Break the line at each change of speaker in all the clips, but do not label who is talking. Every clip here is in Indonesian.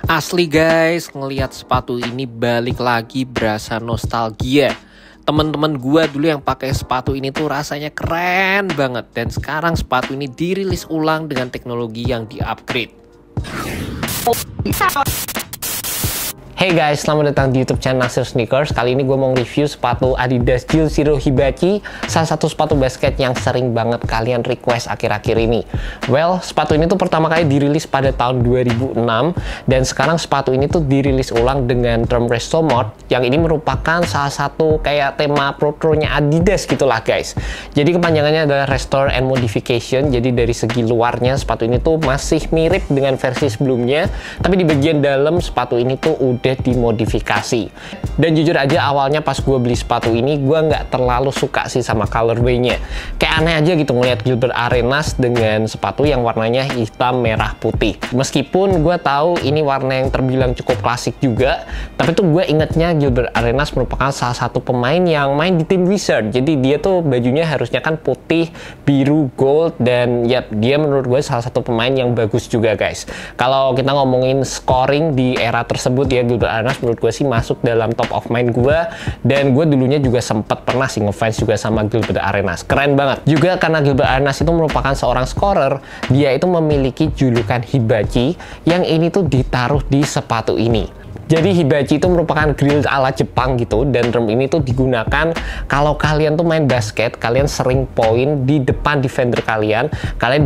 Asli guys, ngelihat sepatu ini balik lagi berasa nostalgia. Teman-teman gua dulu yang pakai sepatu ini tuh rasanya keren banget. Dan sekarang sepatu ini dirilis ulang dengan teknologi yang di-upgrade. Hey guys, selamat datang di YouTube channel Naksir Sneakers. Kali ini gue mau review sepatu Adidas Gel Zero Hibachi, salah satu sepatu basket yang sering banget kalian request akhir-akhir ini. Well, sepatu ini tuh pertama kali dirilis pada tahun 2006, dan sekarang sepatu ini tuh dirilis ulang dengan term Resto Mode, yang ini merupakan salah satu kayak tema pro-nya Adidas gitulah guys. Jadi kepanjangannya adalah Restore and Modification. Jadi dari segi luarnya sepatu ini tuh masih mirip dengan versi sebelumnya, tapi di bagian dalam sepatu ini tuh udah dimodifikasi. Dan jujur aja awalnya pas gue beli sepatu ini gue nggak terlalu suka sih sama colorway-nya. Kayak aneh aja gitu ngeliat Gilbert Arenas dengan sepatu yang warnanya hitam merah putih. Meskipun gue tahu ini warna yang terbilang cukup klasik juga, tapi tuh gue ingetnya Gilbert Arenas merupakan salah satu pemain yang main di tim Wizard. Jadi dia tuh bajunya harusnya kan putih, biru, gold, dan ya dia menurut gue salah satu pemain yang bagus juga guys. Kalau kita ngomongin scoring di era tersebut ya, Gilbert Arenas menurut gue sih masuk dalam top of mind gue, dan gue dulunya juga sempat pernah sih ngefans juga sama Gilbert Arenas. Keren banget juga karena Gilbert Arenas itu merupakan seorang scorer. Dia itu memiliki julukan Hibachi, yang ini tuh ditaruh di sepatu ini. Jadi Hibachi itu merupakan grill ala Jepang gitu, dan term ini tuh digunakan kalau kalian tuh main basket, kalian sering poin di depan defender kalian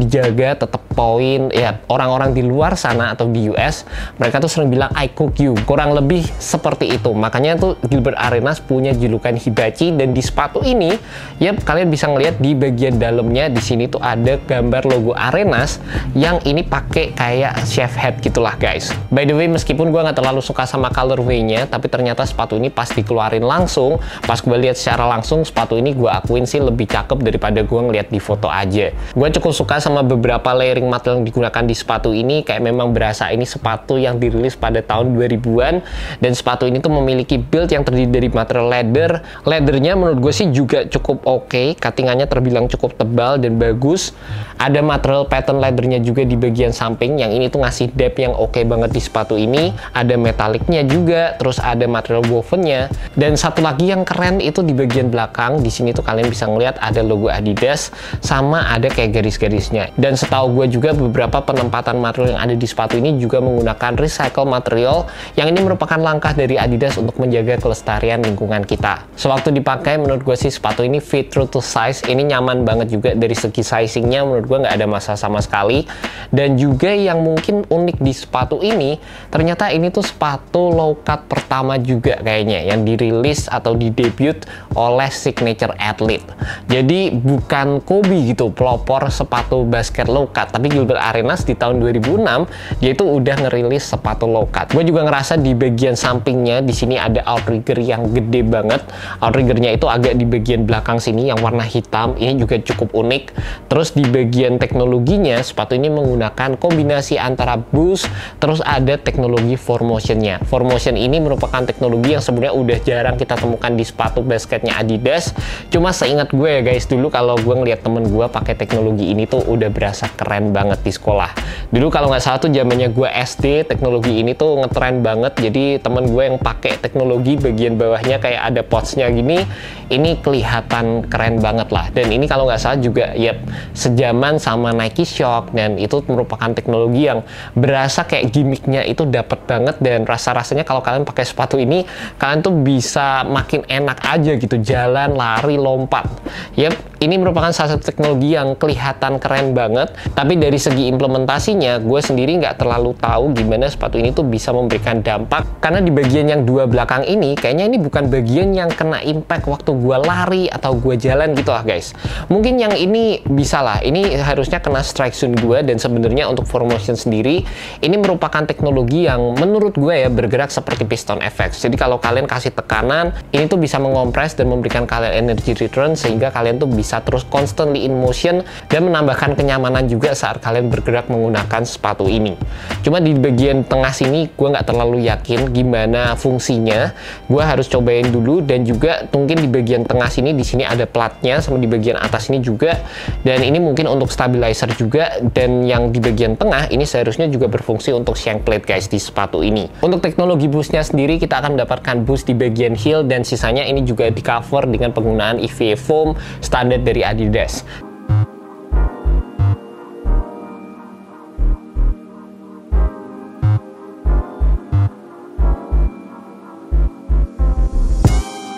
dijaga tetap poin. Ya, orang-orang di luar sana atau di US, mereka tuh sering bilang I cook you, kurang lebih seperti itu. Makanya tuh Gilbert Arenas punya julukan Hibachi, dan di sepatu ini ya kalian bisa ngelihat di bagian dalamnya di sini tuh ada gambar logo Arenas yang ini pakai kayak chef hat gitulah guys. By the way, meskipun gua nggak terlalu suka sama colorway-nya, tapi ternyata sepatu ini pas dikeluarin langsung, pas gue lihat secara langsung, sepatu ini gue akuin sih lebih cakep daripada gue ngeliat di foto aja. Gue cukup suka sama beberapa layering material yang digunakan di sepatu ini, kayak memang berasa ini sepatu yang dirilis pada tahun 2000-an, dan sepatu ini tuh memiliki build yang terdiri dari material leather. Leathernya menurut gue sih juga cukup oke, cuttingannya terbilang cukup tebal dan bagus. Ada material pattern leathernya juga di bagian samping, yang ini tuh ngasih depth yang oke banget di sepatu ini. Ada metallic juga, terus ada material wovennya, dan satu lagi yang keren itu di bagian belakang. Di sini tuh kalian bisa ngeliat ada logo Adidas sama ada kayak garis-garisnya. Dan setahu gue juga beberapa penempatan material yang ada di sepatu ini juga menggunakan recycle material, yang ini merupakan langkah dari Adidas untuk menjaga kelestarian lingkungan kita. Sewaktu dipakai menurut gue sih sepatu ini fit true to size. Ini nyaman banget juga dari segi sizingnya, menurut gue nggak ada masalah sama sekali. Dan juga yang mungkin unik di sepatu ini, ternyata ini tuh sepatu low cut pertama juga kayaknya yang dirilis atau didebut oleh Signature Athlete. Jadi bukan Kobe gitu pelopor sepatu basket low cut, tapi Gilbert Arenas di tahun 2006 dia itu udah ngerilis sepatu low cut. Gue juga ngerasa di bagian sampingnya di sini ada outrigger yang gede banget. Outriggernya itu agak di bagian belakang sini yang warna hitam. Ini juga cukup unik. Terus di bagian teknologinya sepatu ini menggunakan kombinasi antara boost terus ada teknologi 4Motion-nya. 4Motion ini merupakan teknologi yang sebenarnya udah jarang kita temukan di sepatu basketnya Adidas. Cuma seingat gue ya guys, dulu kalau gue ngeliat temen gue pakai teknologi ini tuh udah berasa keren banget di sekolah. Dulu kalau nggak salah tuh zamannya gue SD, teknologi ini tuh ngetren banget. Jadi temen gue yang pakai teknologi bagian bawahnya kayak ada pouch-nya gini, ini kelihatan keren banget lah. Dan ini kalau nggak salah juga ya sejaman sama Nike Shock, dan itu merupakan teknologi yang berasa kayak gimmicknya itu dapet banget, dan rasanya kalau kalian pakai sepatu ini kalian tuh bisa makin enak aja gitu jalan, lari, lompat. Yap, ini merupakan salah satu teknologi yang kelihatan keren banget, tapi dari segi implementasinya gue sendiri nggak terlalu tahu gimana sepatu ini tuh bisa memberikan dampak, karena di bagian yang dua belakang ini kayaknya ini bukan bagian yang kena impact waktu gue lari atau gue jalan gitu lah guys. Mungkin yang ini bisa lah, ini harusnya kena strike zone gue. Dan sebenarnya untuk 4Motion sendiri ini merupakan teknologi yang menurut gue ya bergerak seperti piston effects. Jadi kalau kalian kasih tekanan, ini tuh bisa mengompres dan memberikan kalian energy return, sehingga kalian tuh bisa bisa terus constantly in motion dan menambahkan kenyamanan juga saat kalian bergerak menggunakan sepatu ini. Cuma di bagian tengah sini gue nggak terlalu yakin gimana fungsinya. Gue harus cobain dulu, dan juga mungkin di bagian tengah sini, di sini ada platnya, sama di bagian atas ini juga, dan ini mungkin untuk stabilizer juga, dan yang di bagian tengah ini seharusnya juga berfungsi untuk shank plate guys di sepatu ini. Untuk teknologi boostnya sendiri, kita akan mendapatkan boost di bagian heel, dan sisanya ini juga di cover dengan penggunaan EVA foam standar dari Adidas.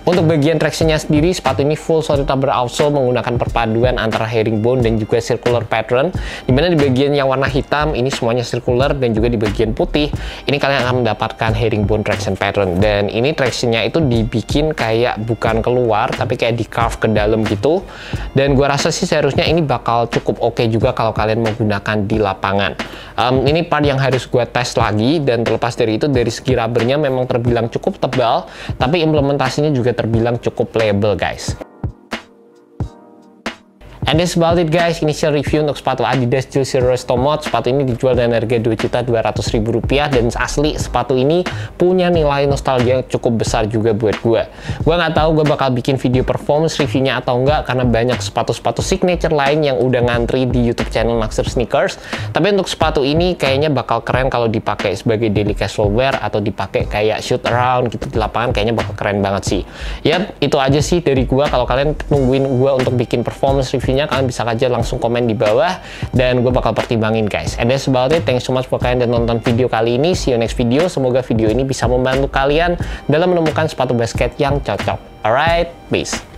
Untuk bagian tractionnya sendiri, sepatu ini full solid rubber outsole menggunakan perpaduan antara herringbone dan juga circular pattern, dimana di bagian yang warna hitam ini semuanya circular, dan juga di bagian putih ini kalian akan mendapatkan herringbone traction pattern. Dan ini tractionnya itu dibikin kayak bukan keluar, tapi kayak di carve ke dalam gitu, dan gua rasa sih seharusnya ini bakal cukup oke juga kalau kalian menggunakan di lapangan. Ini part yang harus gua tes lagi, dan terlepas dari itu, dari segi rubbernya memang terbilang cukup tebal, tapi implementasinya juga terbilang cukup playable guys. And that's about it guys, initial review untuk sepatu Adidas Juicy Resto Mod. Sepatu ini dijual dengan harga Rp2.200.000, dan asli sepatu ini punya nilai nostalgia yang cukup besar juga buat gue. Gue nggak tahu gue bakal bikin video performance reviewnya atau enggak, karena banyak sepatu-sepatu signature lain yang udah ngantri di YouTube channel Naksir Sneakers. Tapi untuk sepatu ini kayaknya bakal keren kalau dipakai sebagai daily casual wear atau dipakai kayak shoot around gitu di lapangan, kayaknya bakal keren banget sih. Yap, itu aja sih dari gue. Kalau kalian nungguin gue untuk bikin performance review, kalian bisa aja langsung komen di bawah, dan gue bakal pertimbangin guys. And that's about it. Thanks so much buat kalian yang nonton video kali ini. See you next video. Semoga video ini bisa membantu kalian dalam menemukan sepatu basket yang cocok. Alright, peace.